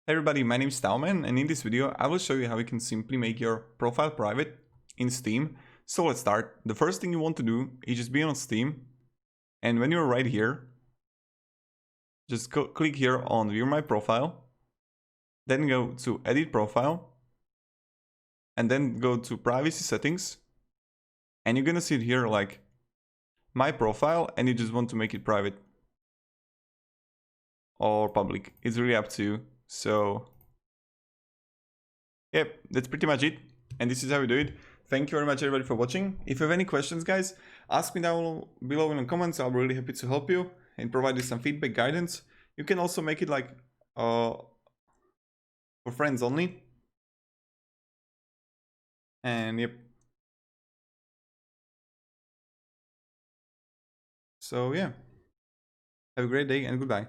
Hey everybody, my name is TaoMan, and in this video I will show you how you can simply make your profile private in Steam. So let's start. The first thing you want to do is just be on Steam, and when you're right here, just click here on View My Profile, then go to Edit Profile, and then go to Privacy Settings, and you're gonna see it here like My Profile, and you just want to make it private or public. It's really up to you. So yep, that's pretty much it. And this is how we do it. Thank you very much everybody for watching. If you have any questions, guys, ask me down below in the comments. I'll be really happy to help you and provide you some feedback, guidance. You can also make it like for friends only. And yep. So yeah. Have a great day and goodbye.